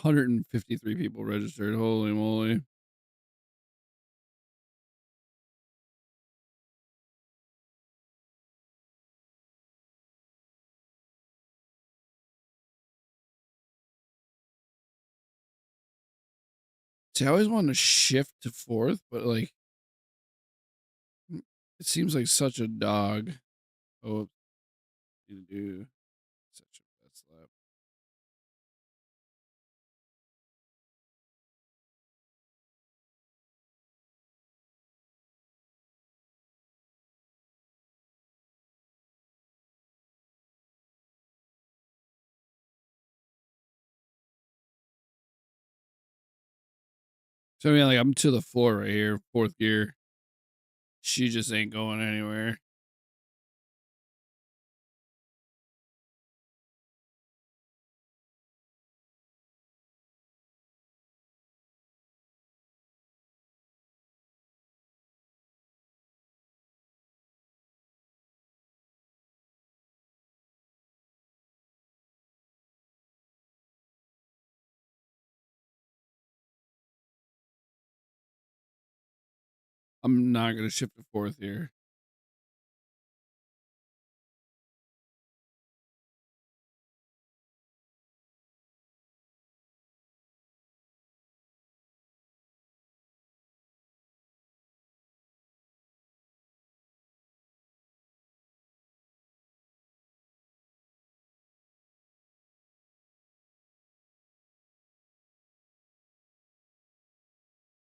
153 people registered. Holy moly. See, I always wanted to shift to fourth, but like it seems like such a dog. Oh, you do such a best lap. So I mean, like I'm to the floor right here, fourth gear. She just ain't going anywhere. I'm not gonna shift to fourth here.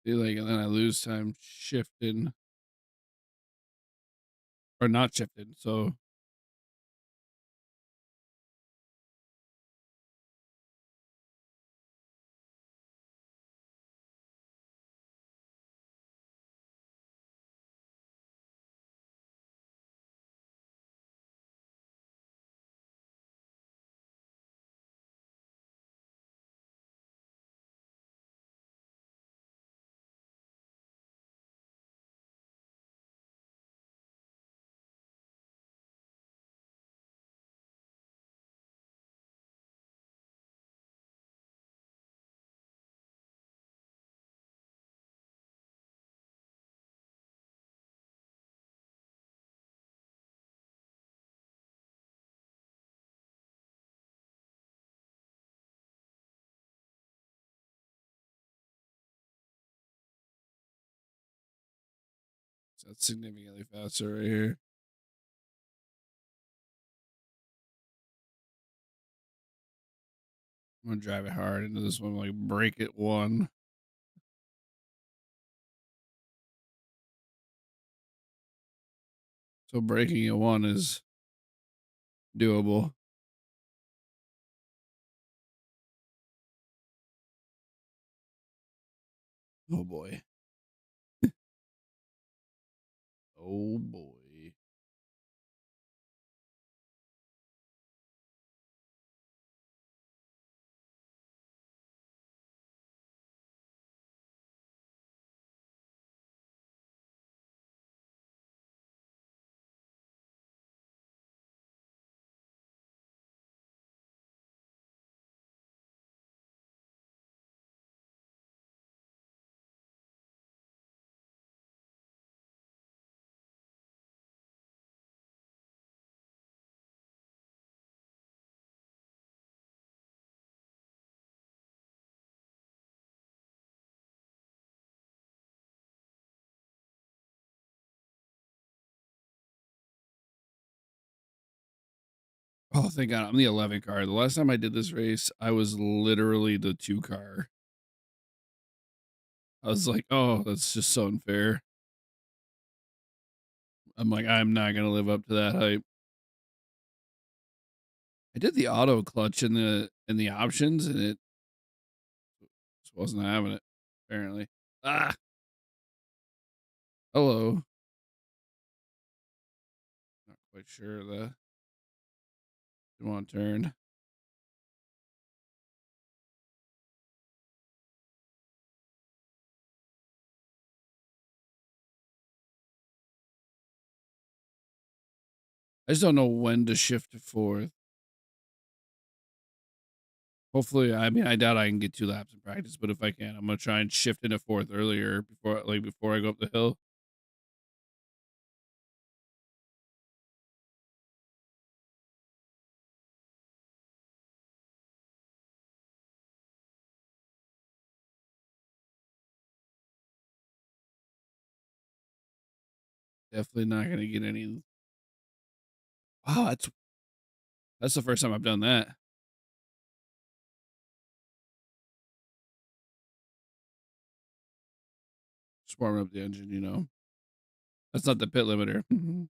See, like, and then I lose time shifting or not shifting. So that's significantly faster right here. I'm gonna drive it hard into this one, like break it one. So breaking it one is doable. Oh boy. Oh boy. Oh, thank God. I'm the 11 car. The last time I did this race, I was literally the 2 car. I was like, oh, that's just so unfair. I'm like, I'm not gonna live up to that hype. I did the auto clutch in the options and it just wasn't having it, apparently. Ah, hello. Not quite sure the didn't want to turn. I just don't know when to shift to fourth. Hopefully, I mean, I doubt I can get 2 laps in practice, but if I can, I'm gonna try and shift into 4th earlier before I go up the hill. Definitely not gonna get any. Wow, that's the first time I've done that. Just warming up the engine, you know? That's not the pit limiter. Mhm.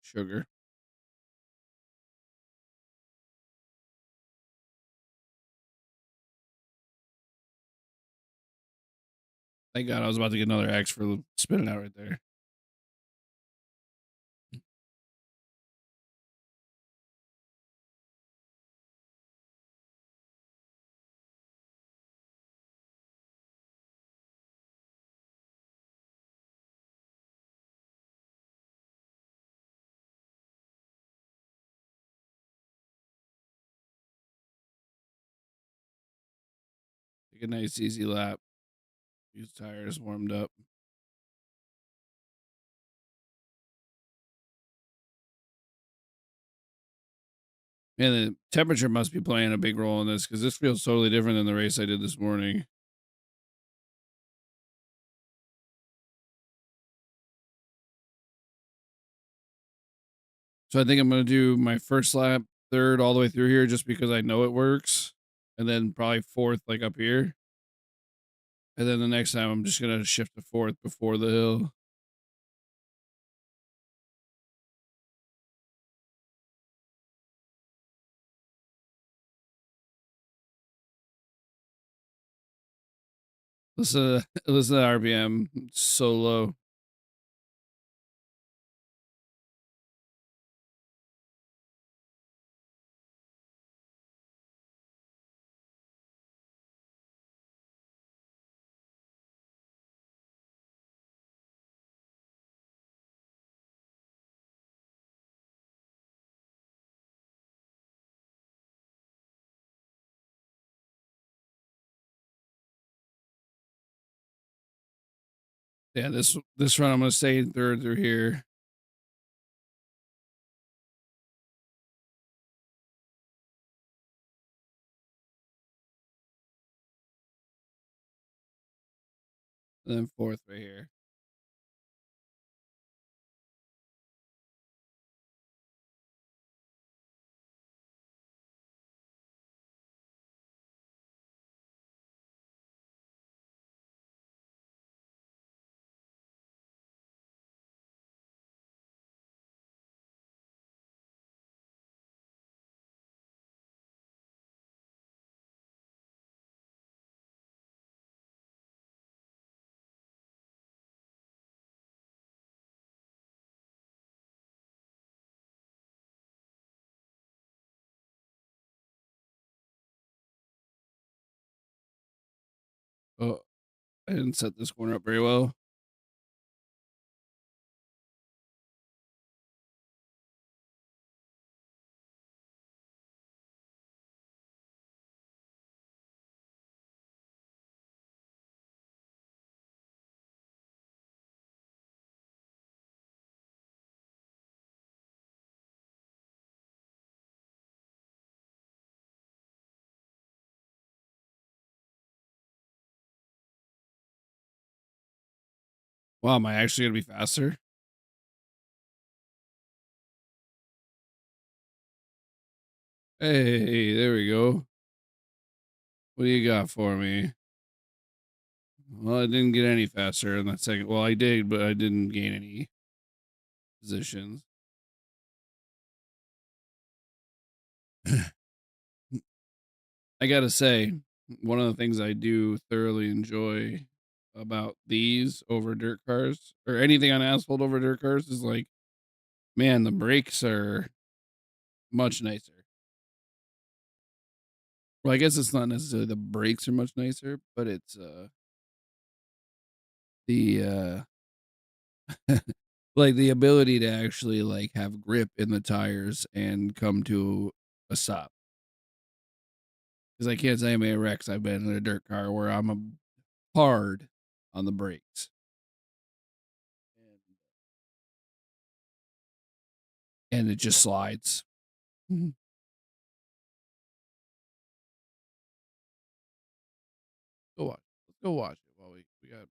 Sugar. Thank God I was about to get another X for spinning out right there. Take a nice easy lap. These tires warmed up. And the temperature must be playing a big role in this because this feels totally different than the race I did this morning. So I think I'm gonna do my first lap, third, all the way through here, just because I know it works, and then probably fourth, like up here, and then the next time I'm just gonna shift to fourth before the hill. Listen to the RPM, it's so low. Yeah, this run I'm gonna stay in third through here, and then fourth right here. Oh, I didn't set this corner up very well. Wow, am I actually gonna be faster? Hey, there we go. What do you got for me? Well, I didn't get any faster in that second. Well, I did, but I didn't gain any positions. I gotta say, one of the things I do thoroughly enjoy about these over dirt cars or anything on asphalt over dirt cars is like, man, the brakes are much nicer. Well, I guess it's not necessarily the brakes are much nicer, but it's the like the ability to actually like have grip in the tires and come to a stop. Because I can't say how many wrecks I've been in a dirt car where I'm hard on the brakes and it just slides. Mhm. Go watch. Let's go watch it while we got.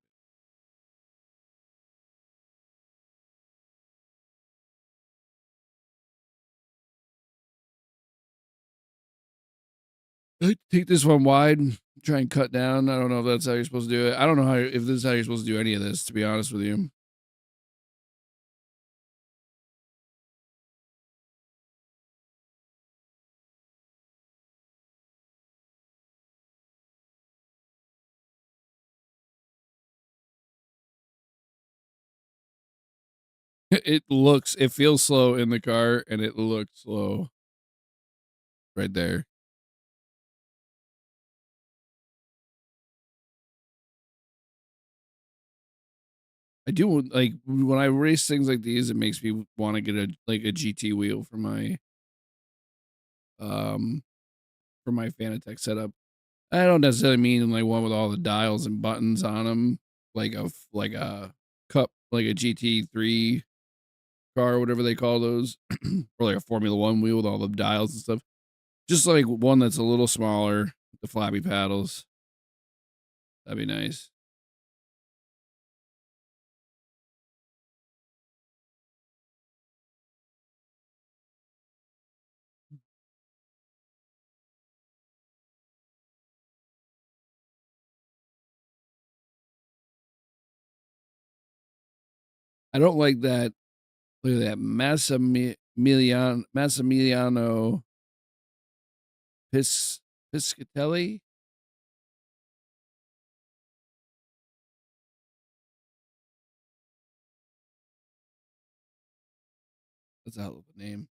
Take this one wide. Try and cut down. I don't know if that's how you're supposed to do it. I don't know how if this is how you're supposed to do any of this. To be honest with you, it feels slow in the car, and it looks slow right there. I do like when I race things like these. It makes me want to get a GT wheel um for my Fanatec setup. I don't necessarily mean like one with all the dials and buttons on them, like a cup, like a GT3 car, whatever they call those, or like a Formula One wheel with all the dials and stuff. Just like one that's a little smaller, the flappy paddles. That'd be nice. I don't like that. Look at that Massimiliano Piscatelli. That's a hell of a name.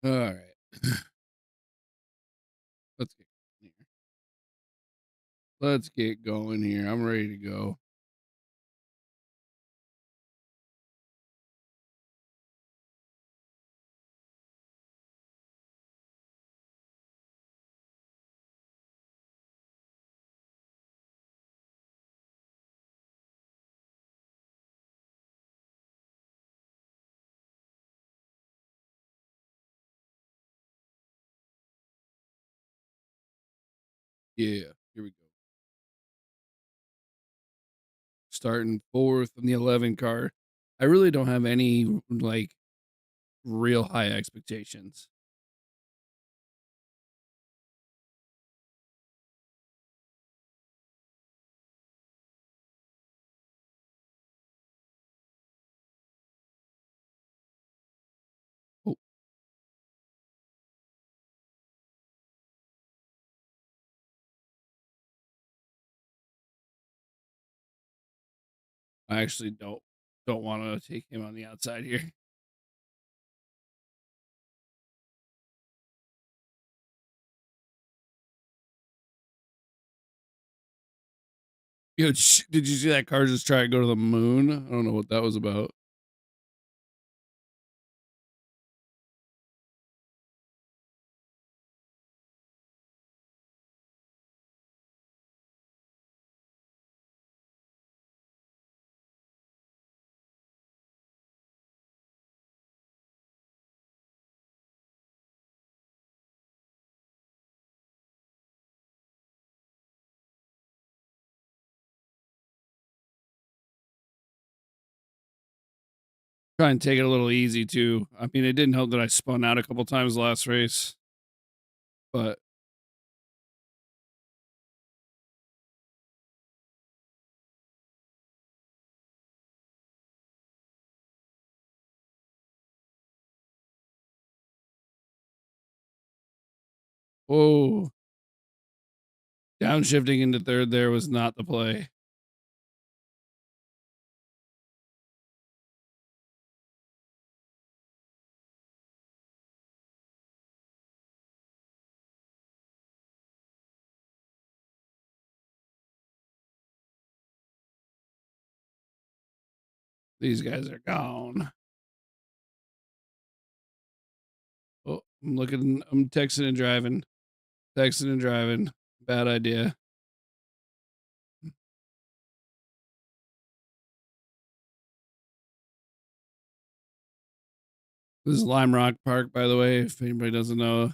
All right, let's get here. Let's get going here. I'm ready to go. Yeah, here we go. Starting fourth in the 11 car. I really don't have any like real high expectations. Oh, I actually don't want to take him on the outside here. Yo, did you see that car just try to go to the moon? I don't know what that was about. Try and take it a little easy too. I mean, it didn't help that I spun out a couple times last race, but whoa, downshifting into third there was not the play. These guys are gone. Oh, I'm texting and driving. Texting and driving. Bad idea. This is Lime Rock Park, by the way, if anybody doesn't know.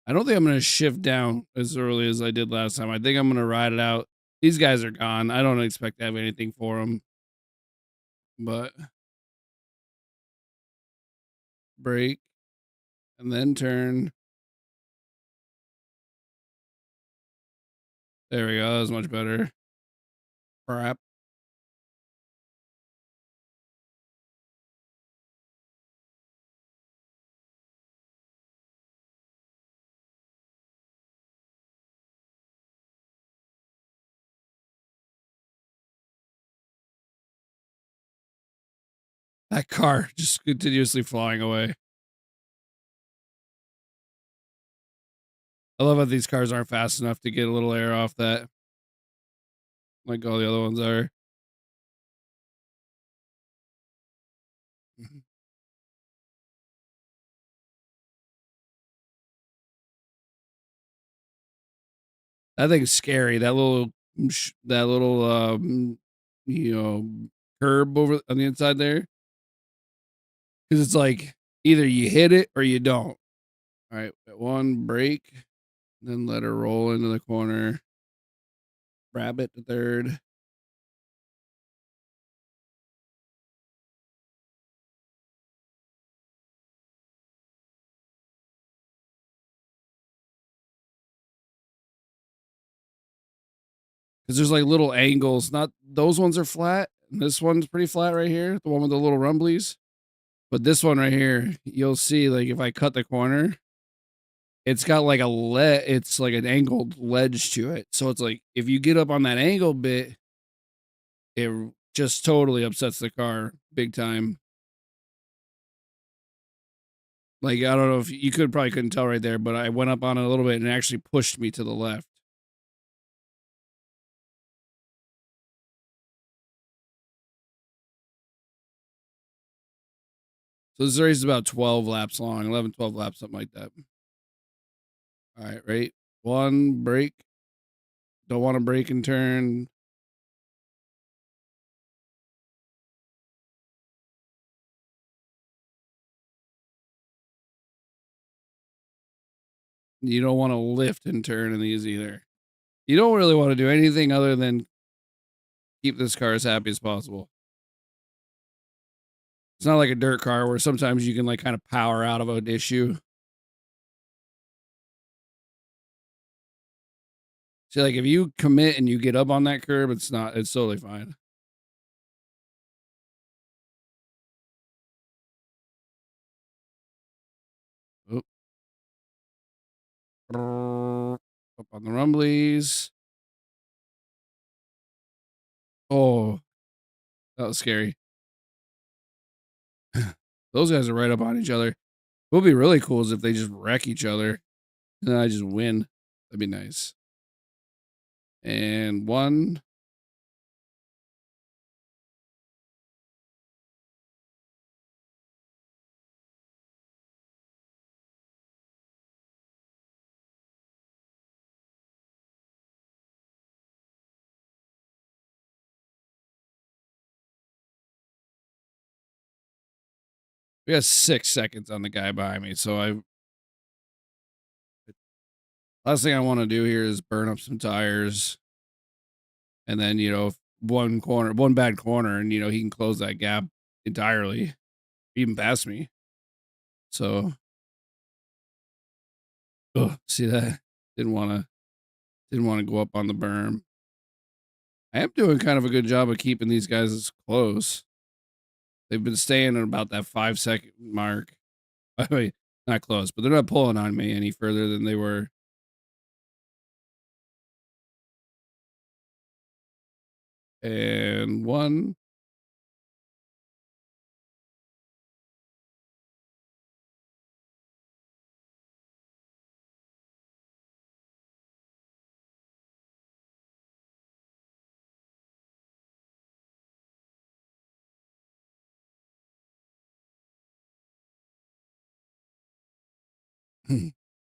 I don't think I'm going to shift down as early as I did last time. I think I'm going to ride it out. These guys are gone. I don't expect to have anything for them, but brake and then turn. There we go. That was much better. Crap. That car just continuously flying away. I love how these cars aren't fast enough to get a little air off that, like all the other ones are. Mhm. That thing's scary. That little, you know, curb over on the inside there, because it's like either you hit it or you don't. All right, one brake, then let her roll into the corner. Grab it to third. Because there's like little angles. Not those ones are flat. This one's pretty flat right here. The one with the little rumblies. But this one right here, you'll see like if I cut the corner, it's got like it's like an angled ledge to it. So it's like if you get up on that angle bit, it just totally upsets the car big time. Like I don't know if you probably couldn't tell right there, but I went up on it a little bit and it actually pushed me to the left. So this race is about 12 laps long, 11, 12 laps, something like that. All right, right. One brake. Don't want to brake and turn. You don't want to lift and turn in these either. You don't really want to do anything other than keep this car as happy as possible. It's not like a dirt car where sometimes you can like kind of power out of an issue. See, like if you commit and you get up on that curb, it's totally fine. Oop. Up on the rumblies. Oh, that was scary. Those guys are right up on each other. What would be really cool is if they just wreck each other. And then I just win. That'd be nice. And one. We got 6 seconds on the guy behind me. So last thing I want to do here is burn up some tires. And then, if one bad corner, and, he can close that gap entirely, even past me. So, see that? Didn't want to, didn't want to go up on the berm. I am doing kind of a good job of keeping these guys close. They've been staying at about that 5 second mark. I mean, not close, but they're not pulling on me any further than they were. And one.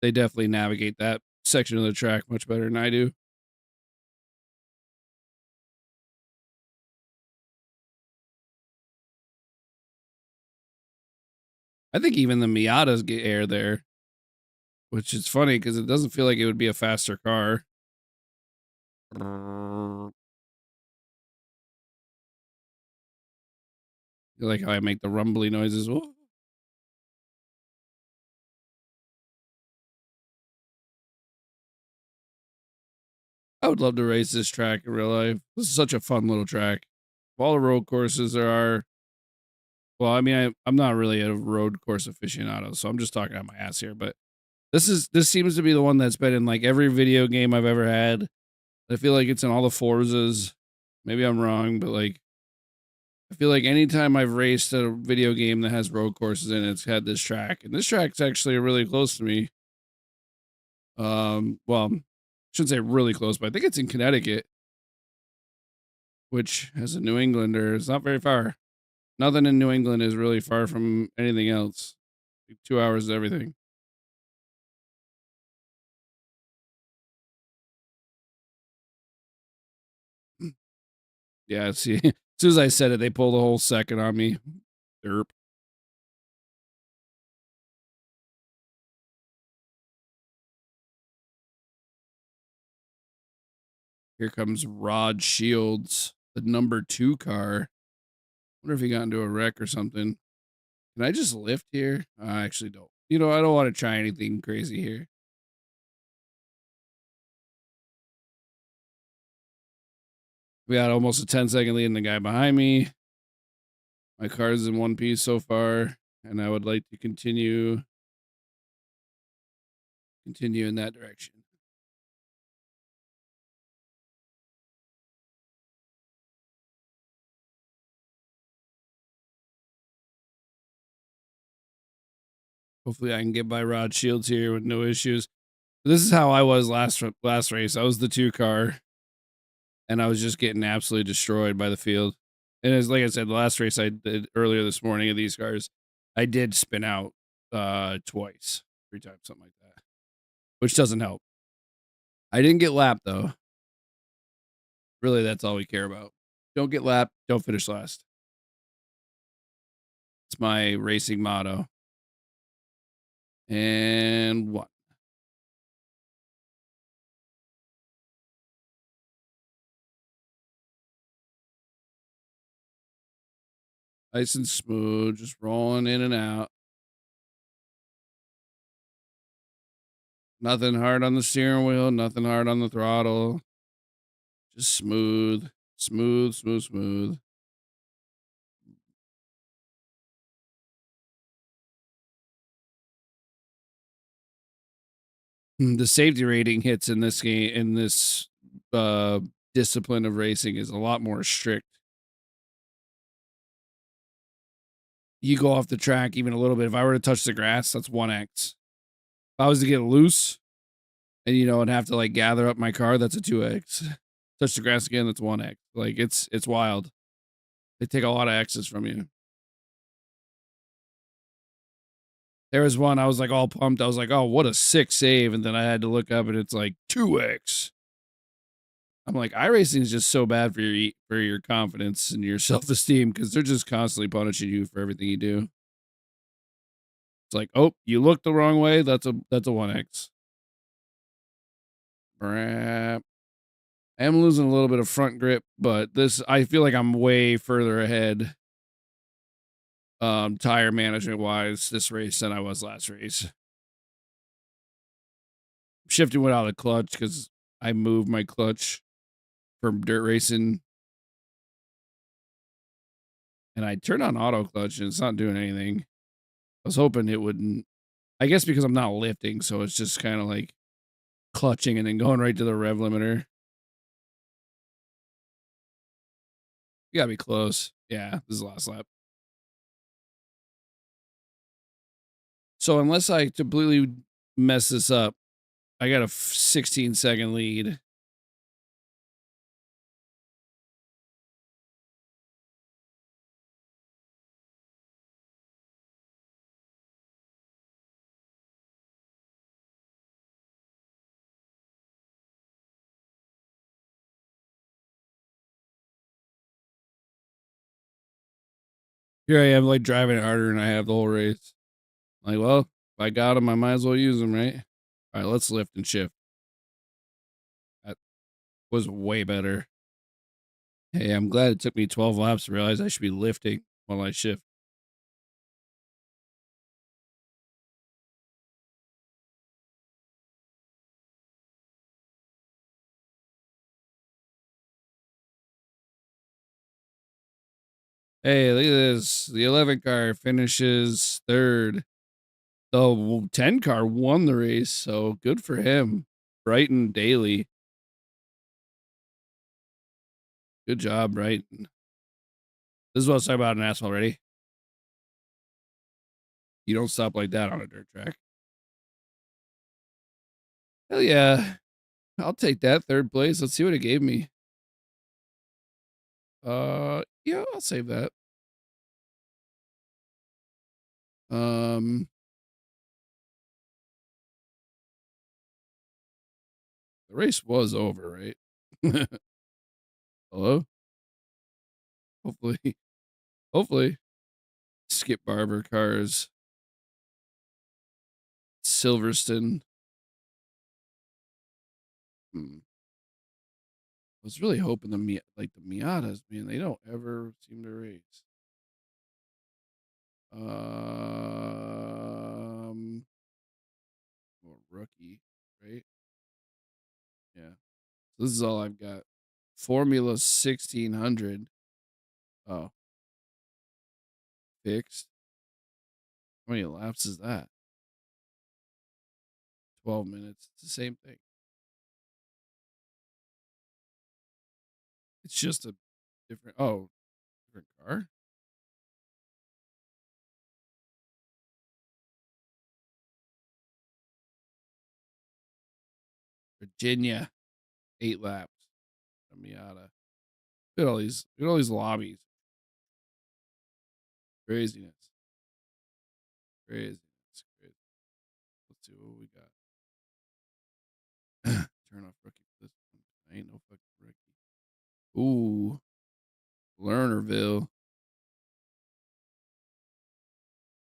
They definitely navigate that section of the track much better than I do. I think even the Miatas get air there, which is funny because it doesn't feel like it would be a faster car. You like how I make the rumbly noises? Whoa. I would love to race this track in real life. This is such a fun little track. Of all the road courses there are, well, I mean, I'm not really a road course aficionado, so I'm just talking out my ass here. But this seems to be the one that's been in like every video game I've ever had. I feel like it's in all the Forzas. Maybe I'm wrong, but like I feel like anytime I've raced a video game that has road courses in it, it's had this track, and this track's actually really close to me. Well, I shouldn't say really close, but I think it's in Connecticut, which as a New Englander is not very far. Nothing in New England is really far from anything else. Like 2 hours is everything. Yeah, see, as soon as I said it, they pulled a whole second on me. Derp. Here comes Rod Shields, the number 2 car. Wonder if he got into a wreck or something. Can I just lift here? I actually don't. I don't want to try anything crazy here. We got almost a 10-second lead in the guy behind me. My car's in one piece so far, and I would like to continue in that direction. Hopefully I can get by Rod Shields here with no issues. This is how I was last race. I was the 2 car, and I was just getting absolutely destroyed by the field. And as like I said, the last race I did earlier this morning of these cars, I did spin out twice, 3 times, something like that, which doesn't help. I didn't get lapped though. Really, that's all we care about. Don't get lapped, don't finish last. It's my racing motto. And one. Nice and smooth, just rolling in and out. Nothing hard on the steering wheel, nothing hard on the throttle. Just smooth, smooth, smooth, smooth. The safety rating hits in this game, in this uh discipline of racing, is a lot more strict. You go off the track even a little bit. If I were to touch the grass, that's 1x. If I was to get loose, and and have to like gather up my car. That's a 2x. Touch the grass again. That's 1x. Like it's wild. They take a lot of X's from you. There was one I was like all pumped. I was like, oh, what a sick save, and then I had to look up and it's like 2x. I'm like, iRacing is just so bad for your confidence and your self esteem because they're just constantly punishing you for everything you do. It's like, oh, you looked the wrong way. That's a 1x. Brap. I am losing a little bit of front grip, but this I feel like I'm way further ahead, tire management wise this race than I was last race. Shifting without a clutch because I moved my clutch from dirt racing, and I turned on auto clutch and it's not doing anything. I was hoping it wouldn't. I guess because I'm not lifting, so it's just kind of like clutching and then going right to the rev limiter. You gotta be close. Yeah, this is the last lap. So unless I completely mess this up, I got a 16-second lead. Here I am, like driving it harder than I have the whole race. Like, well, if I got them, I might as well use them, right? All right, let's lift and shift. That was way better. Hey, I'm glad it took me 12 laps to realize I should be lifting while I shift. Hey, look at this. The 11 car finishes third. The 10 car won the race, so good for him. Brighton Daly. Good job, Brighton. This is what I was talking about in asphalt. Ready? You don't stop like that on a dirt track. Hell yeah. I'll take that third place. Let's see what it gave me. Yeah, I'll save that. Um, the race was over, right? Hello? Hopefully, hopefully. Skip Barber cars. Silverstone. I was really hoping the Miatas, man, they don't ever seem to race. Well, rookie, right? Yeah. So this is all I've got. Formula 1600. Oh, fixed. How many laps is that? 12 minutes. It's the same thing. It's just a different different car. Virginia, 8 laps. A Miata. Look at all these lobbies. Craziness. Craziness. Crazy. Let's see what we got. Turn off rookie for this one. I ain't no fucking rookie. Ooh, Lernerville.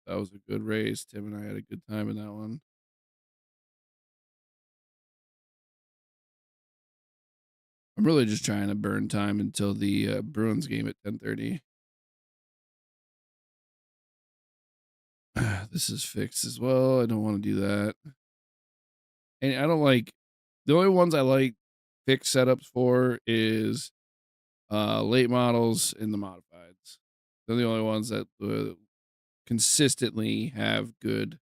That was a good race. Tim and I had a good time in that one. I'm really just trying to burn time until the Bruins game at 10:30. This is fixed as well. I don't want to do that. And I don't like the only ones I like fixed setups for is late models and the modifieds. They're the only ones that consistently have good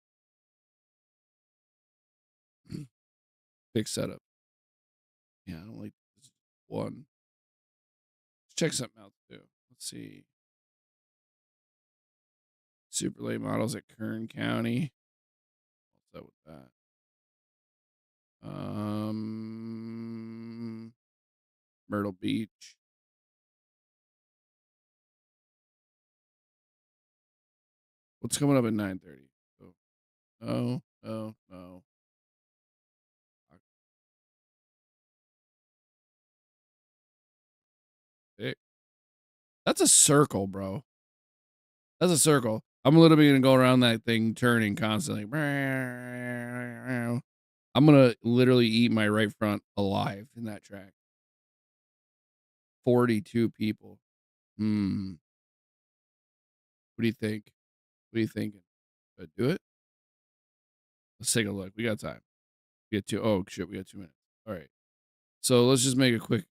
fixed setup. Yeah, I don't like this one. Let's check something else too. Let's see. Super late models at Kern County. What's up with that? Um, Myrtle Beach. What's coming up at 9:30? Oh, no, no, no. Pick. That's a circle, bro. That's a circle. I'm literally gonna go around that thing turning constantly. I'm gonna literally eat my right front alive in that track. 42 people. Hmm. What do you think? What are you thinking? Do it? Let's take a look. We got time. We got two. Oh shit, we got 2 minutes. All right. So let's just make a quick.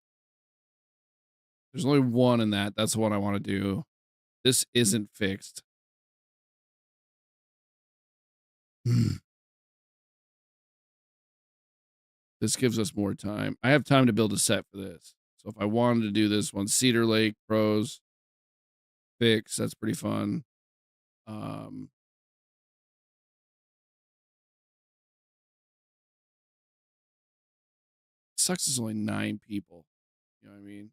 There's only one in that. That's the one I want to do. This isn't fixed. This gives us more time. I have time to build a set for this. So if I wanted to do this one, Cedar Lake Pros fix, that's pretty fun. Um, Sucks it's only 9 people. You know what I mean?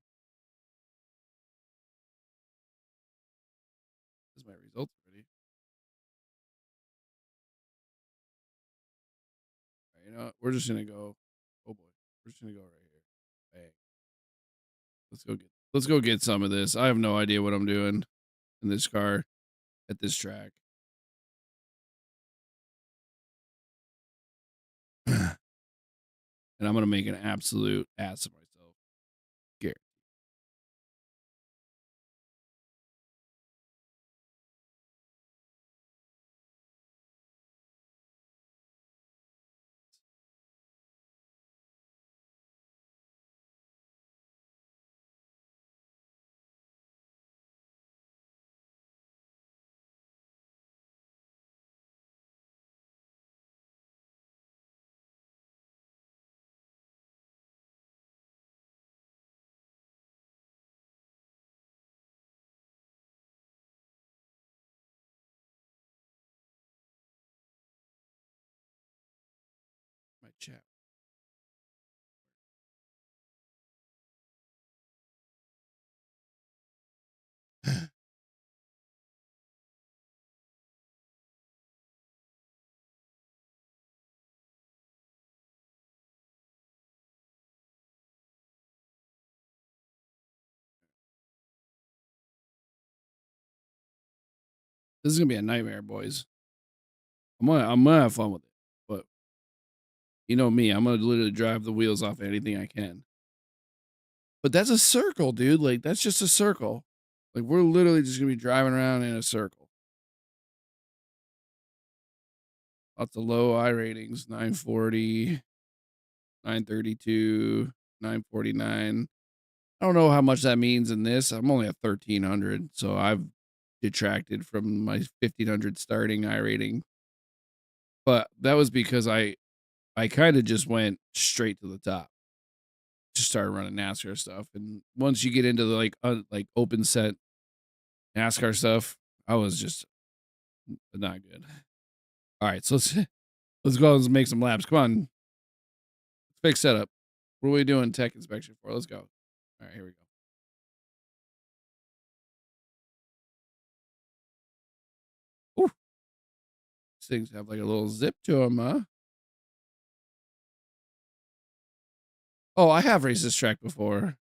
This is my results already. All right, you know what? We're just gonna go. Oh boy, we're just gonna go right here. Bang. Let's go get some of this. I have no idea what I'm doing in this car at this track. And I'm gonna make an absolute ass of myself. Garrett. My chat. This is gonna be a nightmare, boys. I'm gonna have fun with it, but you know me, I'm gonna literally drive the wheels off anything I can. But that's a circle, dude. Like that's just a circle. Like we're literally just gonna be driving around in a circle. Lots of low I ratings. 940, 932, 949. I don't know how much that means in this. I'm only at 1300, so I've detracted from my 1500 starting I rating. But that was because I kind of just went straight to the top. Just started running NASCAR stuff, and once you get into the like open set NASCAR stuff, I was just not good. All right, so let's go and make some laps. Come on, let's fix setup. What are we doing tech inspection for? Let's go. All right, here we go. Ooh, these things have like a little zip to them, huh? Oh, I have raced this track before,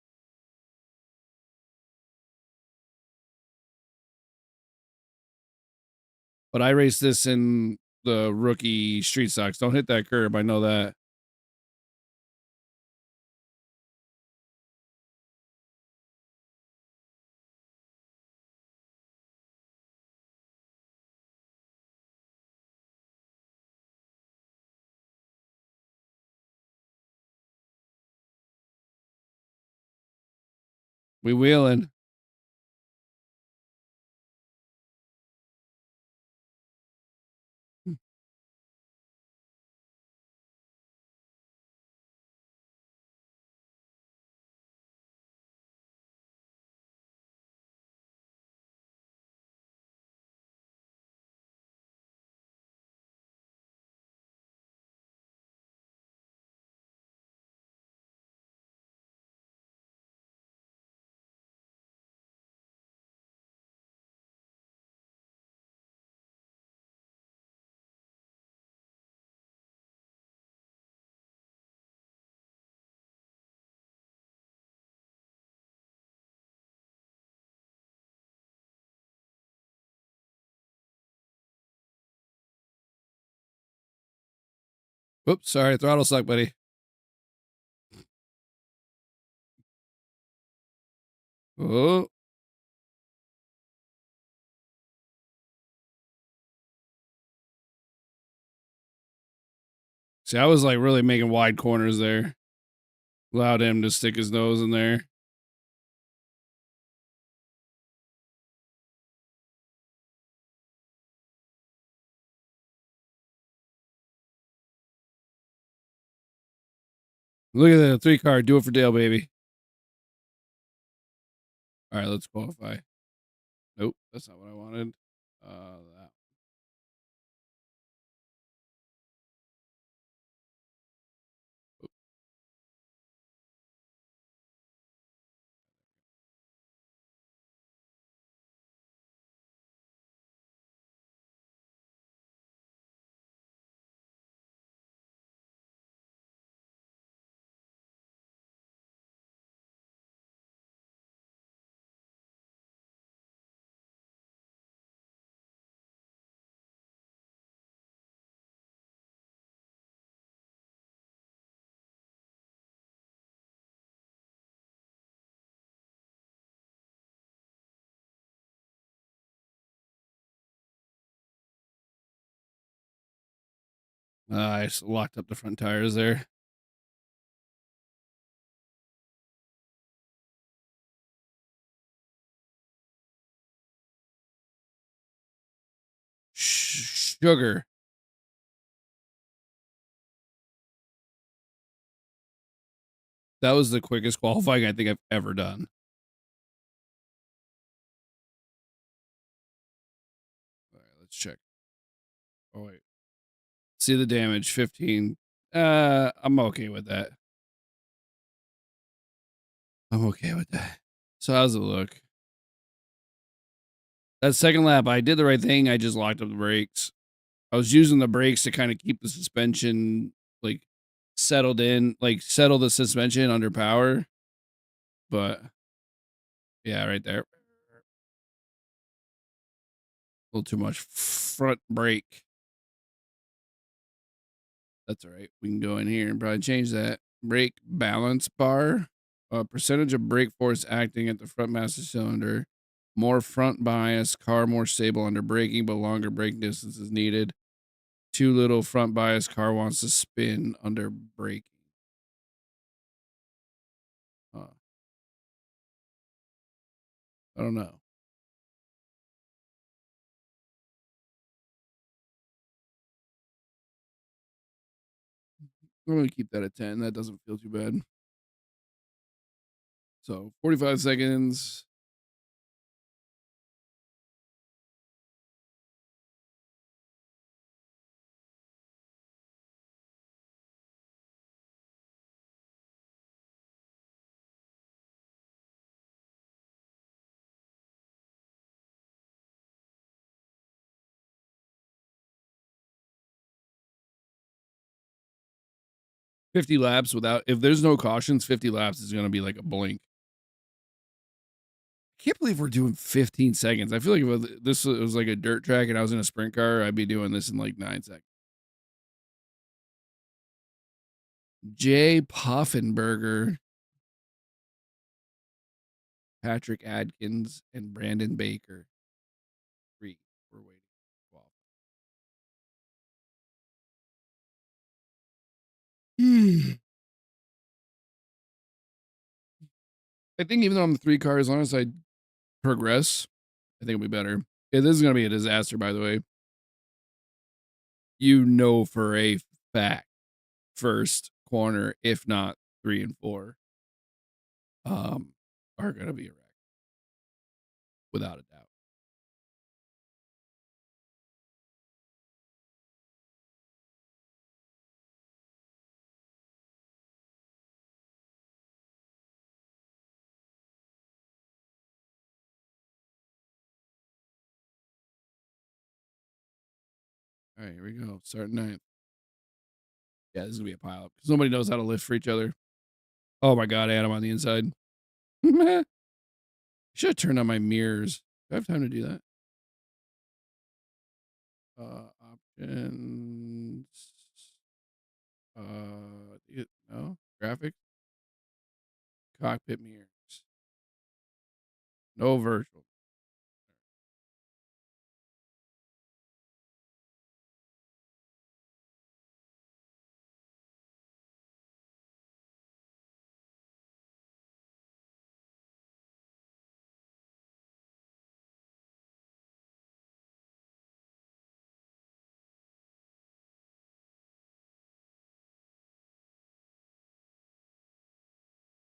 but I raced this in the rookie street stocks. Don't hit that curb. I know that. We wheeling. Whoops, sorry, throttle suck, buddy. Oh, see, I was like really making wide corners there. Allowed him to stick his nose in there. Look at the 3 car. Do it for Dale, baby. All right, let's qualify. Nope, that's not what I wanted. That. I just locked up the front tires there. Sugar. That was the quickest qualifying I think I've ever done. All right, let's check. Oh wait. See the damage, 15. I'm okay with that. I'm okay with that. So how's it look? That second lap, I did the right thing. I just locked up the brakes. I was using the brakes to kind of keep the suspension like settled in, like settle the suspension under power. But yeah, right there. A little too much front brake. That's all right. We can go in here and probably change that. Brake balance bar. Percentage of brake force acting at the front master cylinder. More front bias, car more stable under braking, but longer brake distance is needed. Too little front bias, car wants to spin under braking. I don't know. I'm going to keep that at 10. That doesn't feel too bad. So 45 seconds. Fifty laps without, if there's no cautions, 50 laps is going to be like a blink. I can't believe we're doing 15 seconds. I feel like if this was like a dirt track and I was in a sprint car, I'd be doing this in like 9 seconds. Jay Poffenberger, Patrick Adkins, and Brandon Baker. 3. We're waiting. 12. I think even though I'm the 3 car, as long as I progress, I think it'll be better. Yeah, this is going to be a disaster, by the way. You know for a fact, first corner, if not 3 and 4, are going to be a wreck. Without a doubt. All right, here we go. Starting 9th. Yeah, this is going to be a pileup because nobody knows how to lift for each other. Oh my God, Adam on the inside. Should have turned on my mirrors. Do I have time to do that? Options. No graphics, cockpit mirrors, no virtual.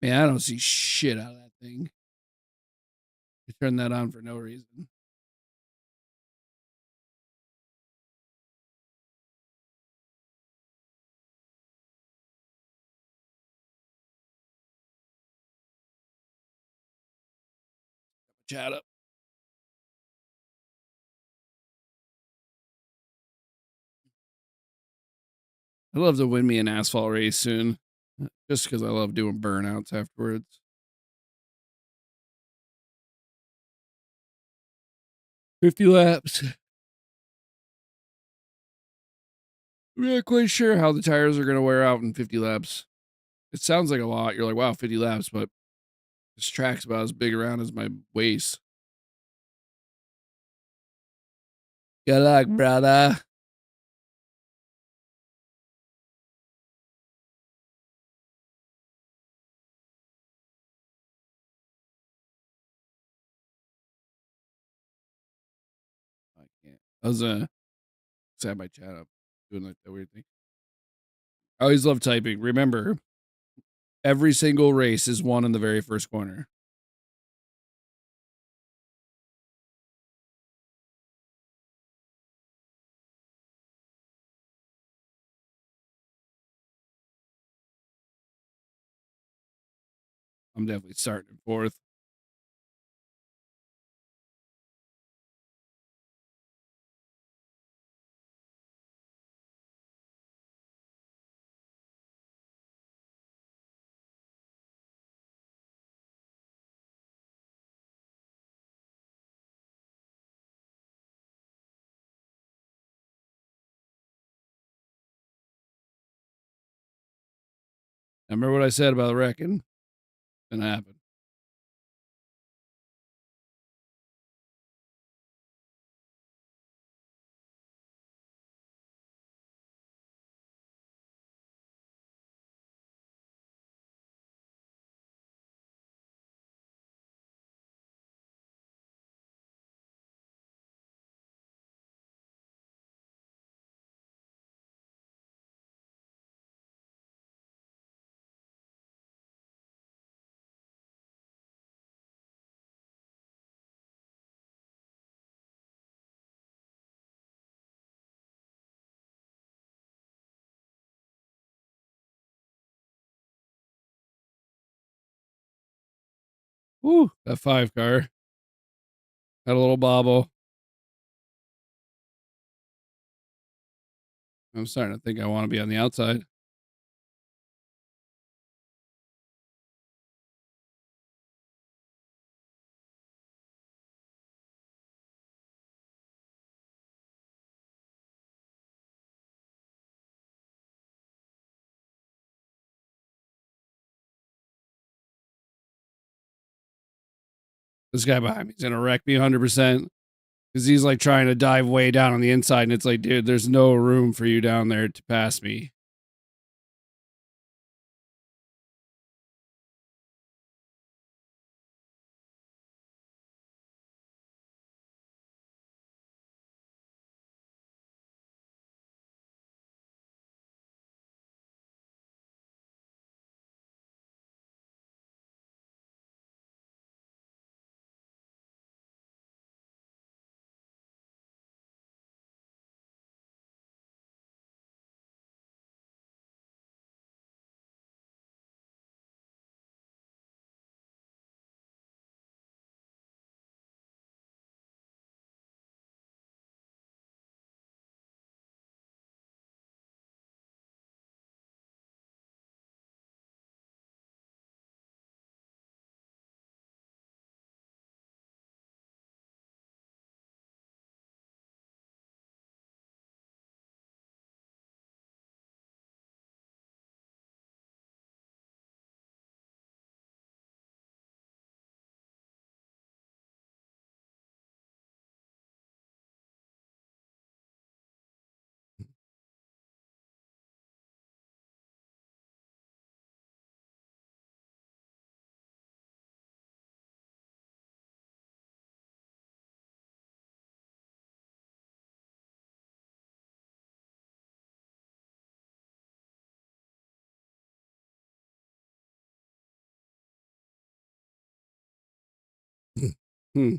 Man, I don't see shit out of that thing. You turn that on for no reason. Chat up. I'd love to win me an asphalt race soon, just because I love doing burnouts afterwards. 50 laps. I'm not quite sure how the tires are going to wear out in 50 laps. It sounds like a lot. You're like, wow, 50 laps, but this track's about as big around as my waist. Good luck, brother. I can't. I was set my chat up doing like that weird thing. I always love typing. Remember, every single race is won in the very first corner. I'm definitely starting in fourth. Remember what I said about wrecking? Gonna happen. Woo, that 5 car. Had a little bobble. I'm starting to think I want to be on the outside. This guy behind me is gonna wreck me 100% because he's like trying to dive way down on the inside, and it's like, dude, there's no room for you down there to pass me. Hmm.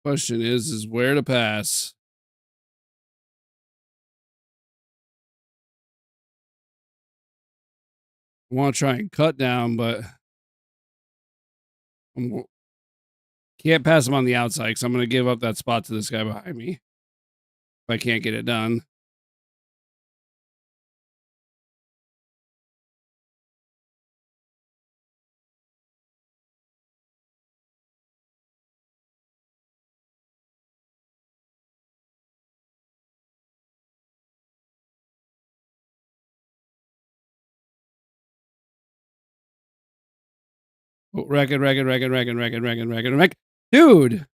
Question is where to pass. I want to try and cut down, but I can't pass him on the outside because I'm going to give up that spot to this guy behind me if I can't get it done. Oh, wreck. Dude,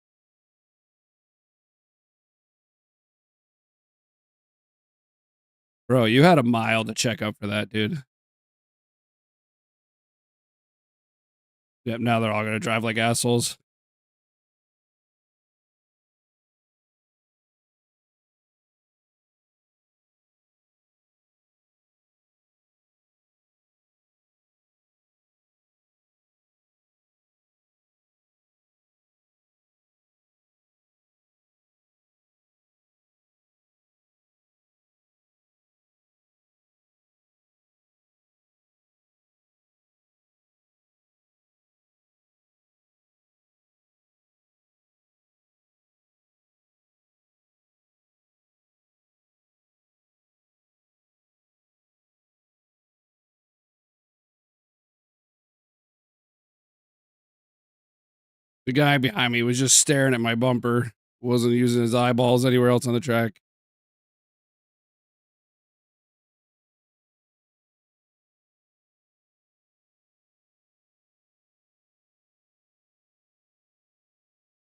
bro, you had a mile to check up for that, dude. Yep, now they're all going to drive like assholes. The guy behind me was just staring at my bumper, wasn't using his eyeballs anywhere else on the track.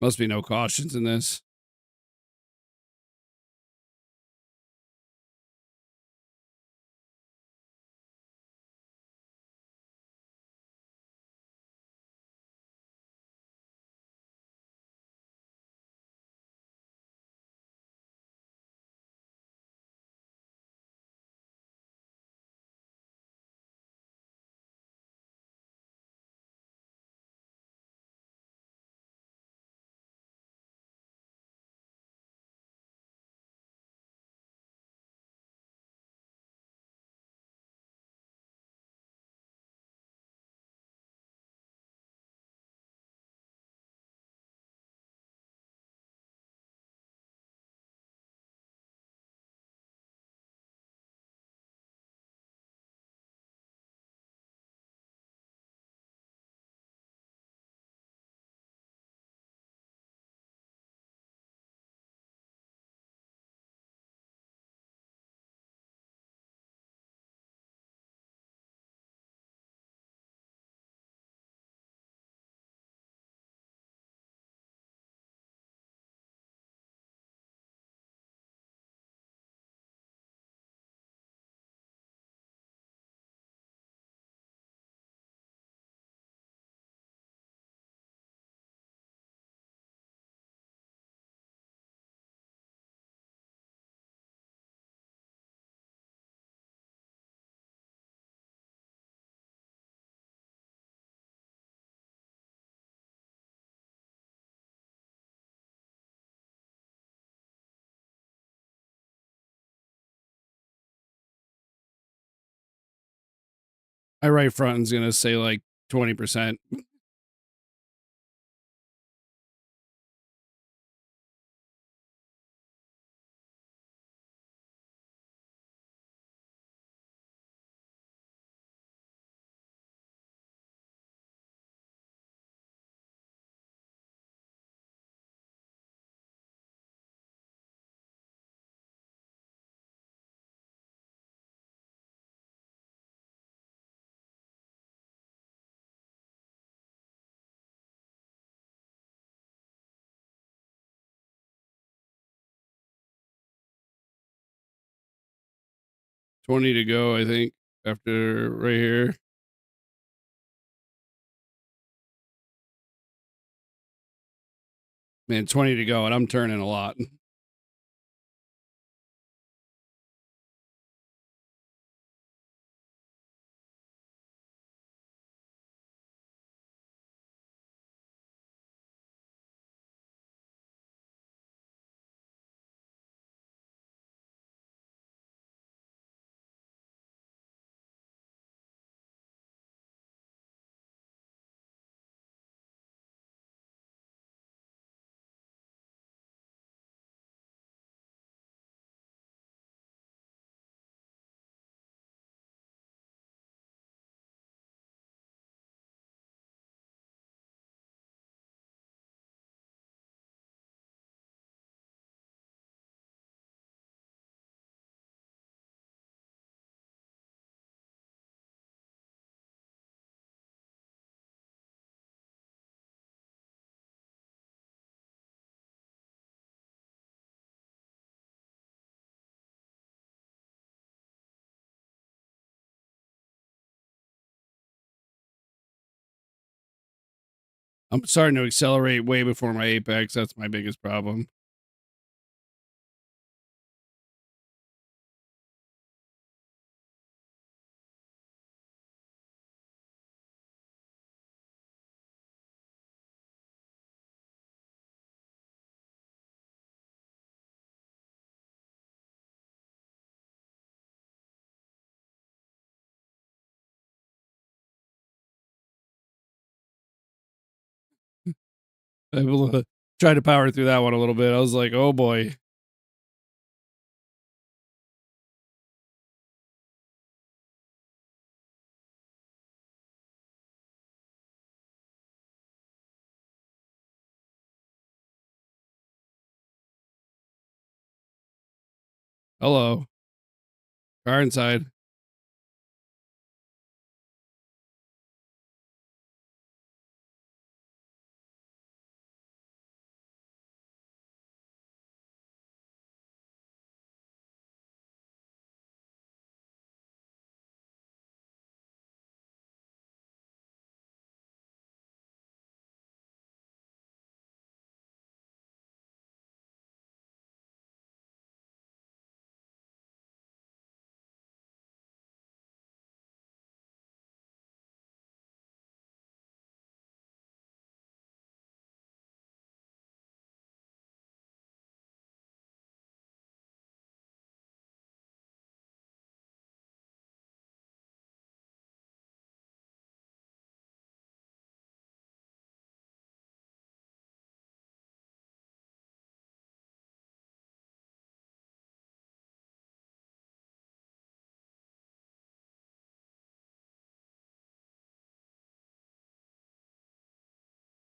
Must be no cautions in this. My right front's going to say like 20%. Twenty to go, I think, after right here. Man, 20 to go, and I'm turning a lot. I'm starting to accelerate way before my apex. That's my biggest problem. Able to try to power through that one a little bit. I was like, oh boy. Hello. Car inside.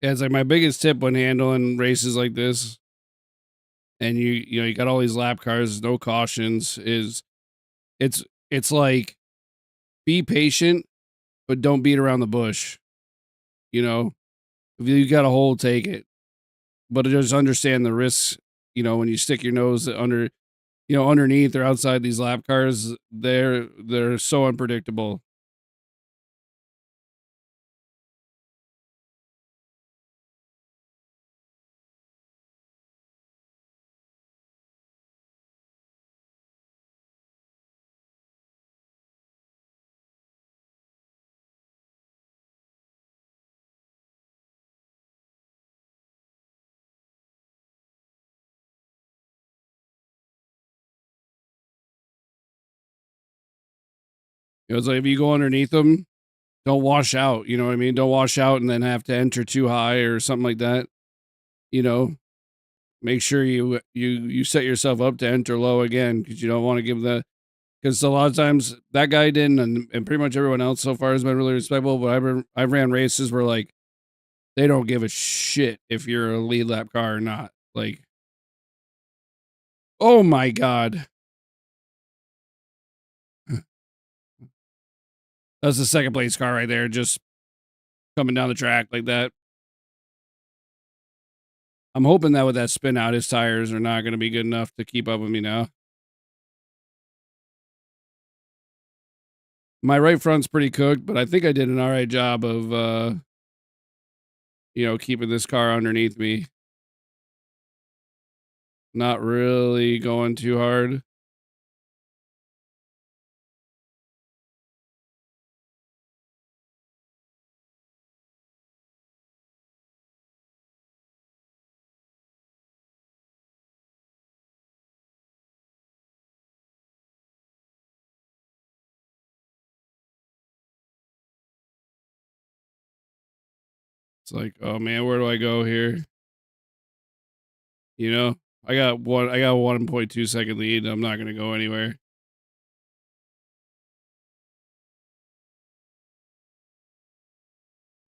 Yeah, it's like my biggest tip when handling races like this, and you got all these lap cars, no cautions, is it's it's like be patient, but don't beat around the bush. You know, if you got a hole, take it, but just understand the risks. When you stick your nose under, underneath or outside these lap cars, they're so unpredictable. It's like if you go underneath them, don't wash out. You know what I mean? Don't wash out and then have to enter too high or something like that. You know, make sure you set yourself up to enter low again because you don't want to give that. Because a lot of times that guy didn't, and pretty much everyone else so far has been really respectful. But I've ran races where like they don't give a shit if you're a lead lap car or not. Like, oh my god, that's the second place car right there, just coming down the track like that. I'm hoping that with that spin out, his tires are not going to be good enough to keep up with me now. My right front's pretty cooked, but I think I did an all right job of, keeping this car underneath me. Not really going too hard. It's like, oh man, where do I go here? You know, I got 1.2 second lead. I'm not gonna go anywhere.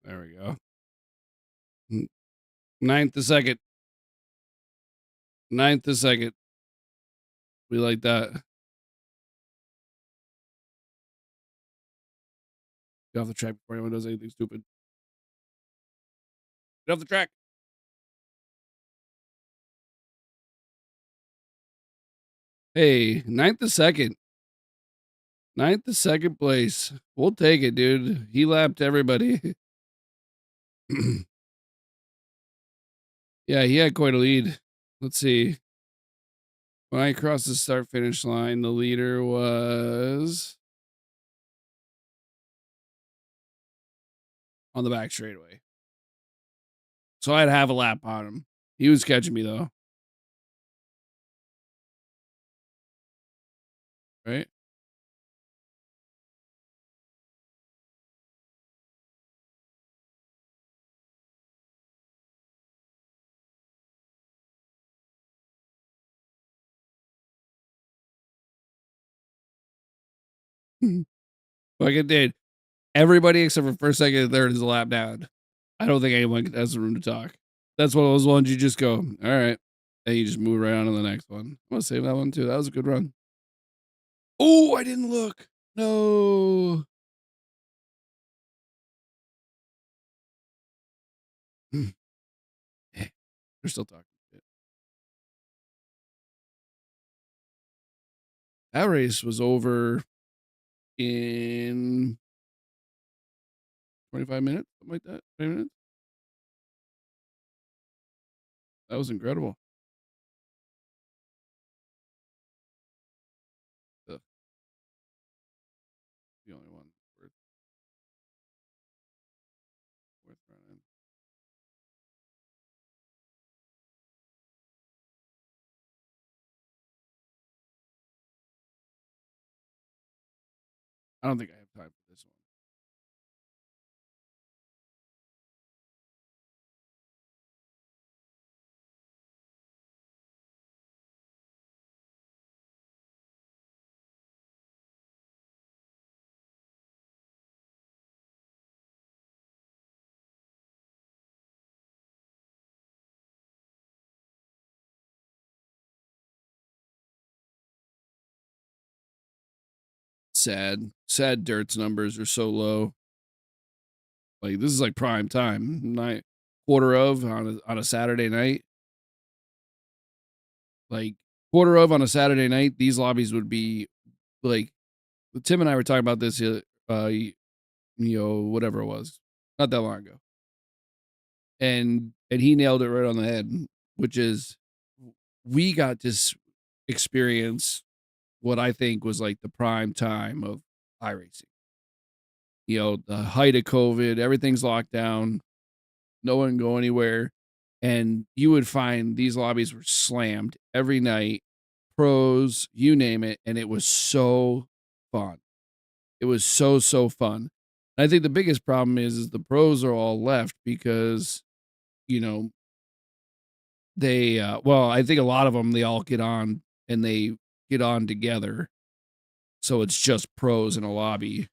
There we go. Ninth a second. Ninth a second. We like that. Get off the track before anyone does anything stupid. Get off the track. Hey, ninth a second. Ninth to second place. We'll take it, dude. He lapped everybody. Yeah, he had quite a lead. Let's see. When I crossed the start finish line, the leader was on the back straightaway. So I'd have a lap on him. He was catching me though, right? Like it did. Everybody except for first, second, and third is a lap down. I don't think anyone has the room to talk. That's one of those ones you just go, all right. And you just move right on to the next one. I'm gonna save that one too. That was a good run. Oh, I didn't look. No. They're still talking. That race was over in 25 minutes, something like that. 20 minutes. That was incredible. The, the only one worth running. I don't think I have time for this one. Sad. Sad Dirt's numbers are so low. Like this is like prime time. Night quarter of on a Saturday night. Like quarter of on a Saturday night, these lobbies would be like Tim and I were talking about this whatever it was. Not that long ago. And he nailed it right on the head, which is we got to experience what I think was like the prime time of iRacing. The height of COVID, everything's locked down, no one can go anywhere. And you would find these lobbies were slammed every night, pros, you name it. And it was so fun. It was so, so fun. And I think the biggest problem is the pros are all left because, you know, I think a lot of them, they all get on and they get on together. So it's just pros in a lobby.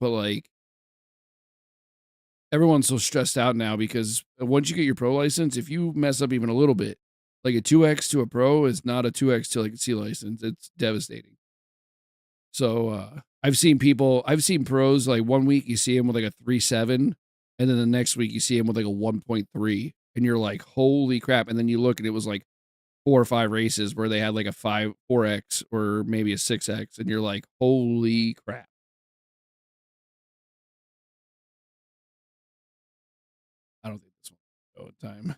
But like, everyone's so stressed out now because once you get your pro license, if you mess up even a little bit, like a 2x to a pro is not a 2x to like a C license. It's devastating. So I've seen pros like one week you see them with like a 3.7, and then the next week you see them with like a 1.3, and you're like, holy crap. And then you look and it was like 4 or 5 races where they had like a 4x or maybe a 6x, and you're like, holy crap. I don't think this one will go in time.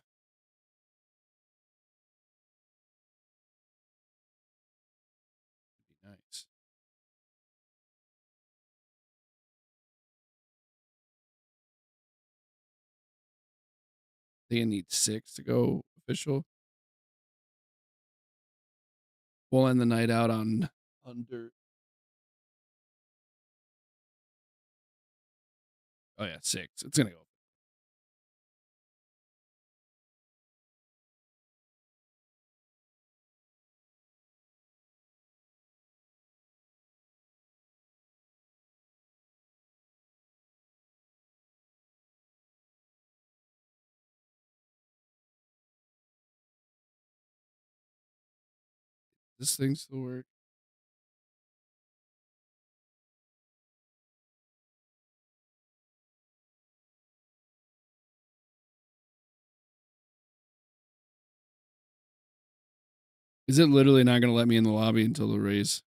Be nice. They need 6 to go official. We'll end the night out on dirt. Oh yeah, 6. It's gonna go. This thing still work? Is it literally not gonna let me in the lobby until the race?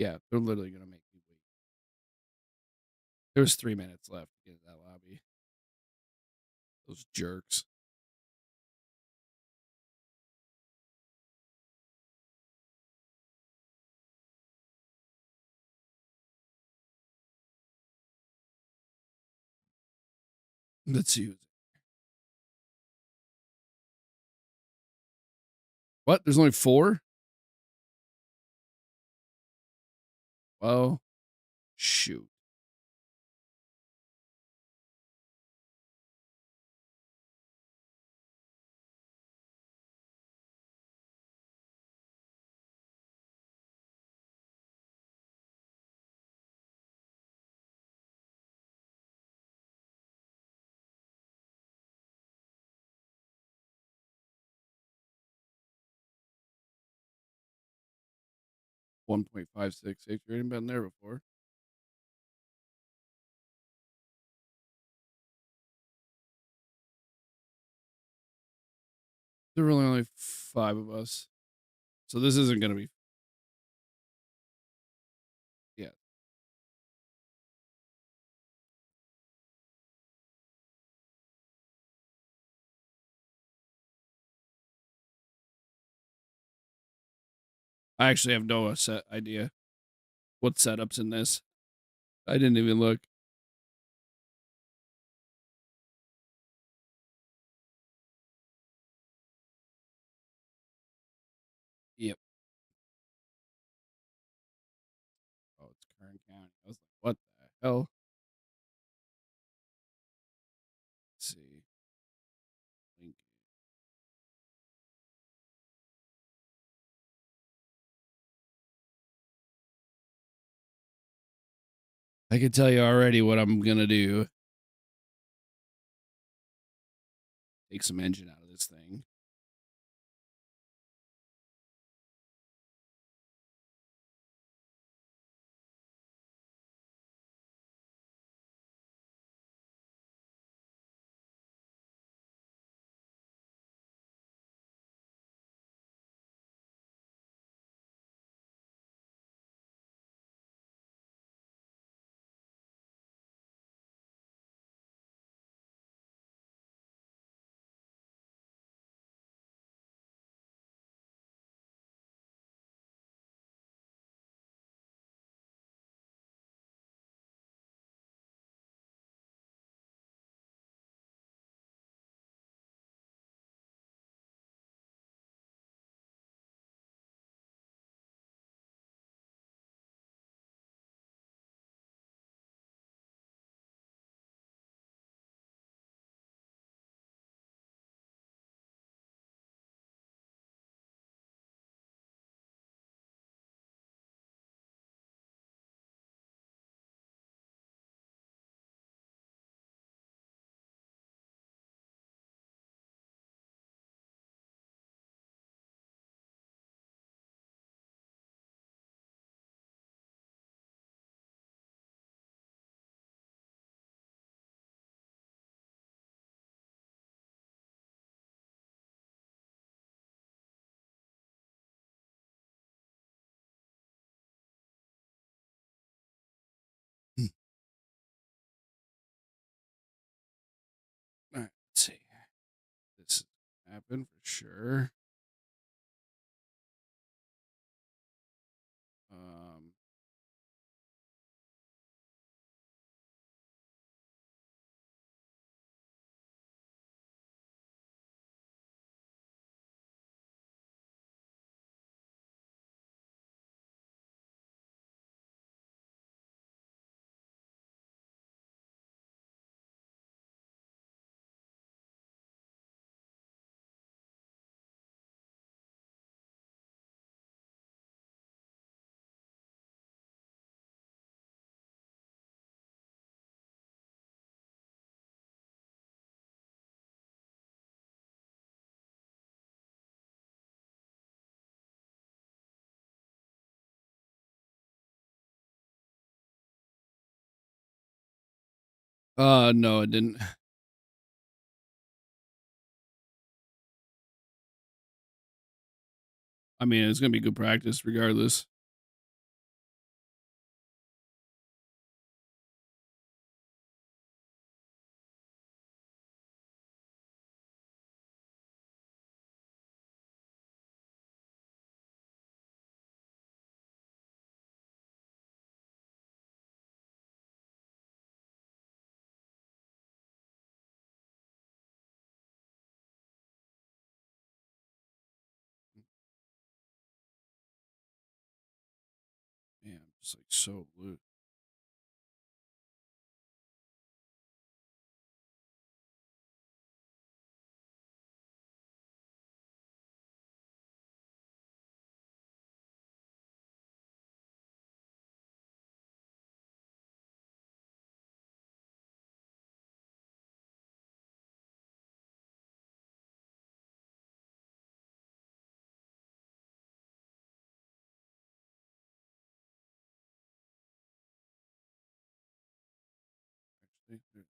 Yeah, they're literally gonna make me wait. There was 3 minutes left to get in that lobby. Those jerks. Let's see. What? There's only 4? Well, shoot. .566. You ain't been there before. There were really only 5 of us. So this isn't gonna be. Yeah. I actually have no set idea what setups in this. I didn't even look. Yep. Oh, it's Kern County. I was like, what the hell? Let's see. Link. I can tell you already what I'm gonna do. Take some engine out of this thing. All right, let's see. This happened for sure. Um, no, it didn't. I mean, it's gonna be good practice regardless. Just like so loose. Actually.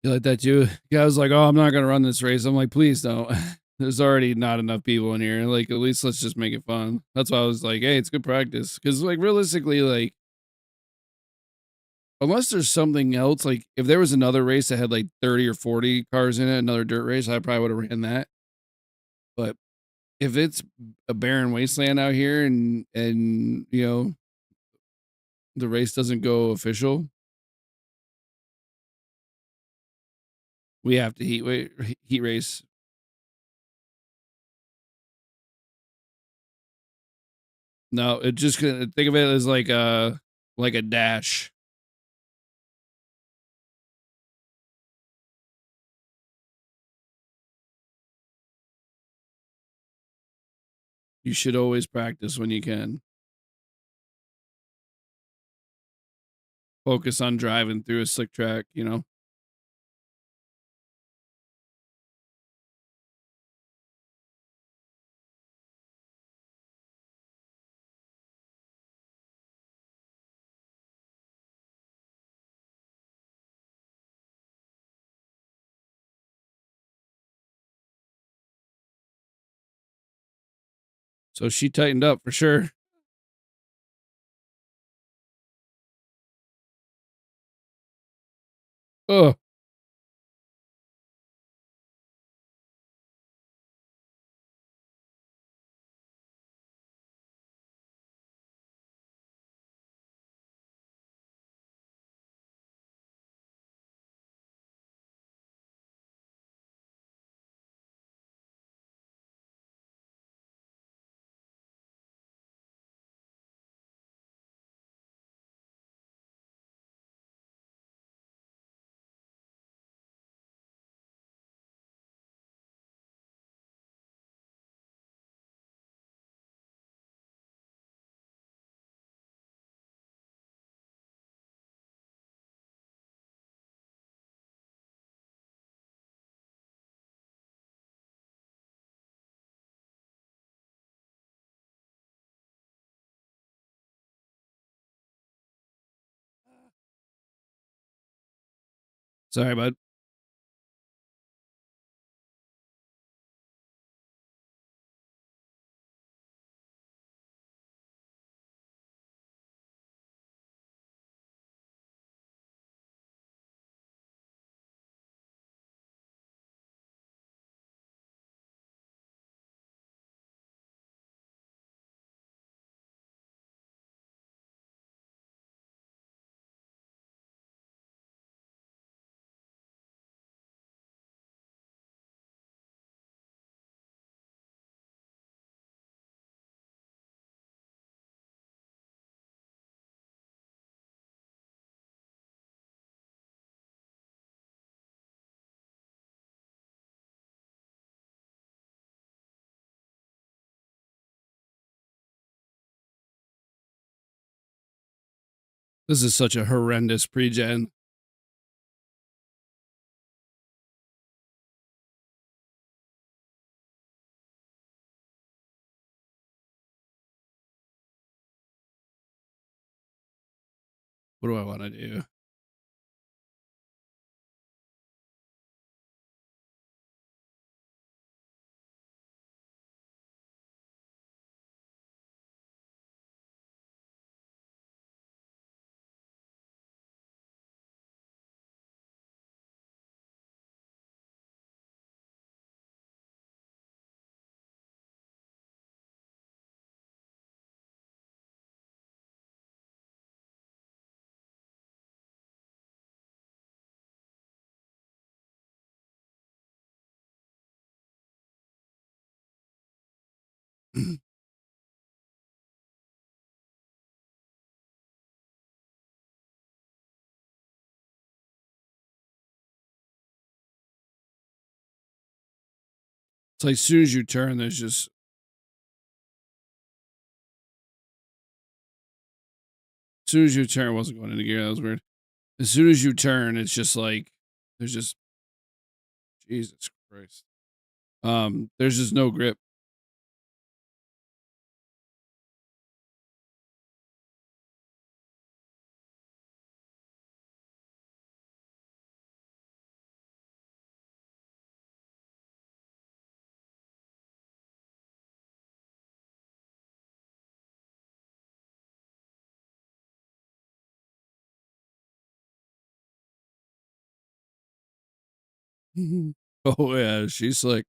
You like that too? Yeah, I was like, "Oh, I'm not gonna run this race." I'm like, "Please don't." There's already not enough people in here. Like, at least let's just make it fun. That's why I was like, "Hey, it's good practice." Because like realistically, like unless there's something else, like if there was another race that had like 30 or 40 cars in it, another dirt race, I probably would have ran that. But if it's a barren wasteland out here and the race doesn't go official, we have to heat race. No, it just think of it as like a dash. You should always practice when you can. Focus on driving through a slick track. So she tightened up for sure. Oh, Sorry, bud. This is such a horrendous pre-gen. What do I want to do? It's like as soon as you turn, there's just as soon as you turn, it wasn't going into gear. That was weird. As soon as you turn, it's just like there's just Jesus Christ. There's just no grip. Oh yeah, she's slick.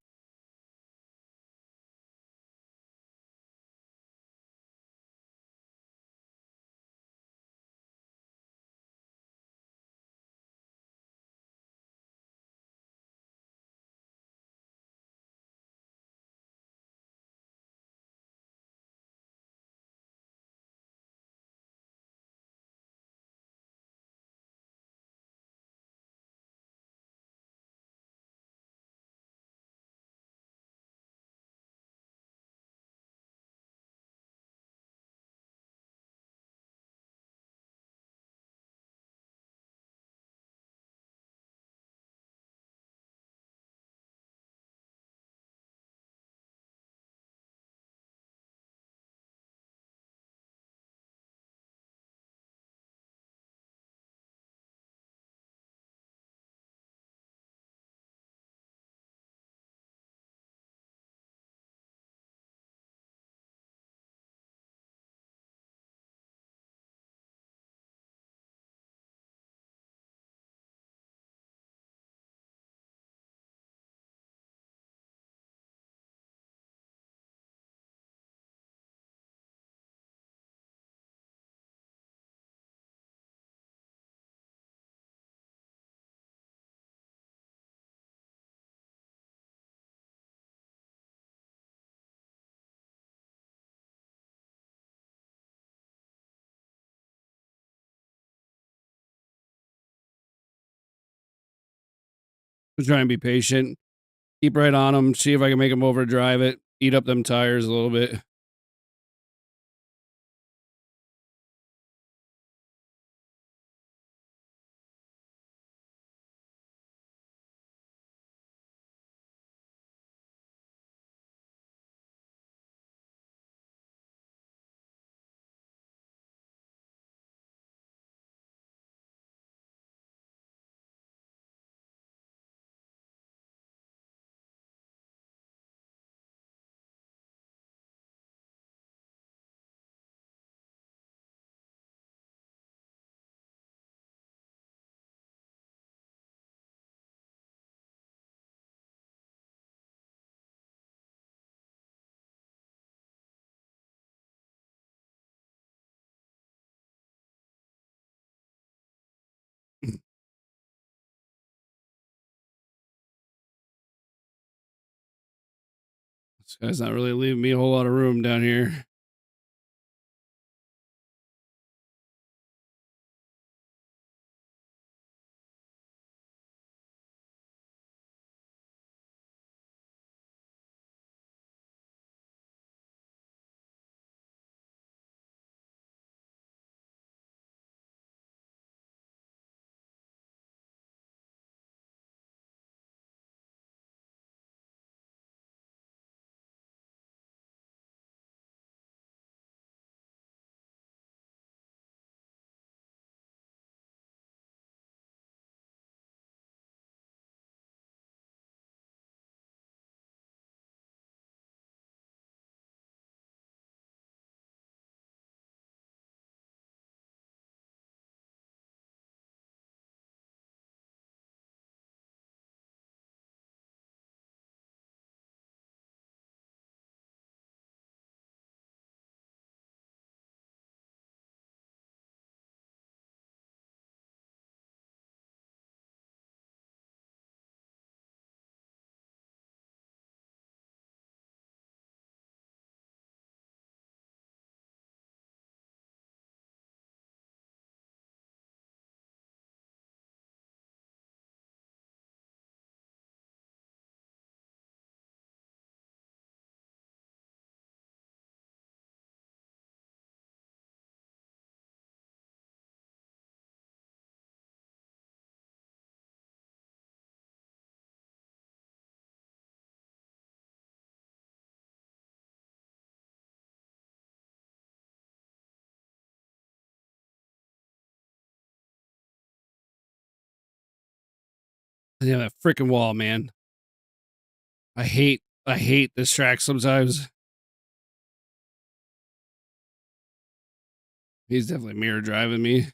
I'm trying to be patient. Keep right on them. See if I can make them overdrive it. Eat up them tires a little bit. This guy's not really leaving me a whole lot of room down here. Yeah, that freaking wall, man. I hate this track sometimes. He's definitely mirror driving me.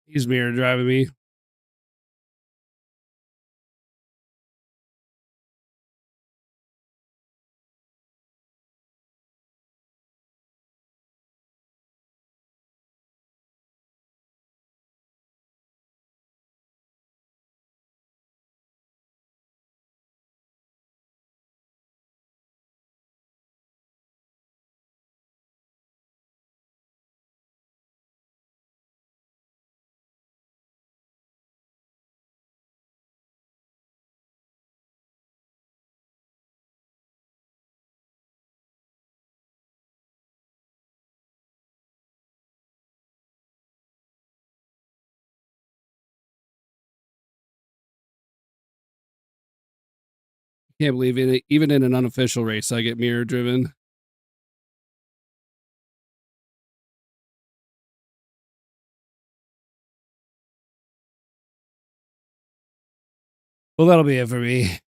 He's mirror driving me. Can't believe it. Even in an unofficial race, I get mirror driven. Well, that'll be it for me.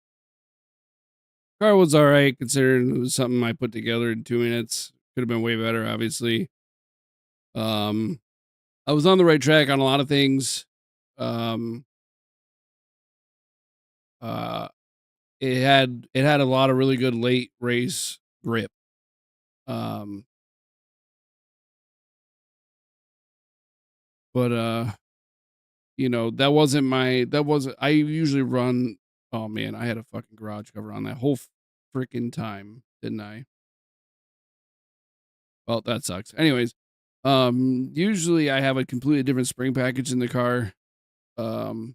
Car was all right considering it was something I put together in 2 minutes. Could have been way better, obviously. Um, I was on the right track on a lot of things. Um, uh, it had a lot of really good late race grip. Um, but that wasn't I usually run. Oh man, I had a fucking garage cover on that whole freaking time, didn't I? Well, that sucks. Anyways, usually I have a completely different spring package in the car. Um,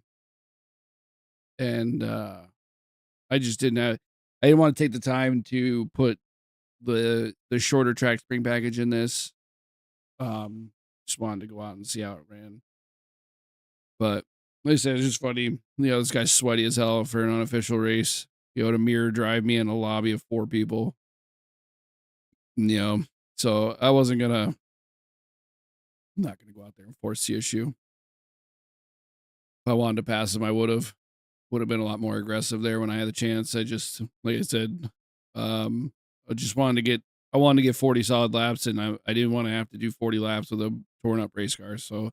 and I just didn't have I didn't want to take the time to put the shorter track spring package in this. Um, just wanted to go out and see how it ran. But like I said, it's just funny. This guy's sweaty as hell for an unofficial race. To mirror drive me in a lobby of 4 people. You know, so I'm not gonna go out there and force the issue. If I wanted to pass him, I would have been a lot more aggressive there when I had the chance. I just, like I said, um, I wanted to get 40 solid laps, and I didn't want to have to do 40 laps with a torn up race car. So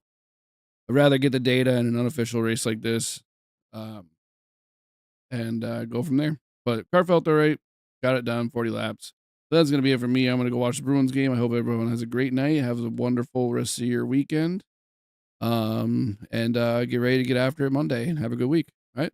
I'd rather get the data in an unofficial race like this, um, and go from there. But car felt all right. Got it done, 40 laps. That's going to be it for me. I'm going to go watch the Bruins game. I hope everyone has a great night. Have a wonderful rest of your weekend. And get ready to get after it Monday and have a good week. All right.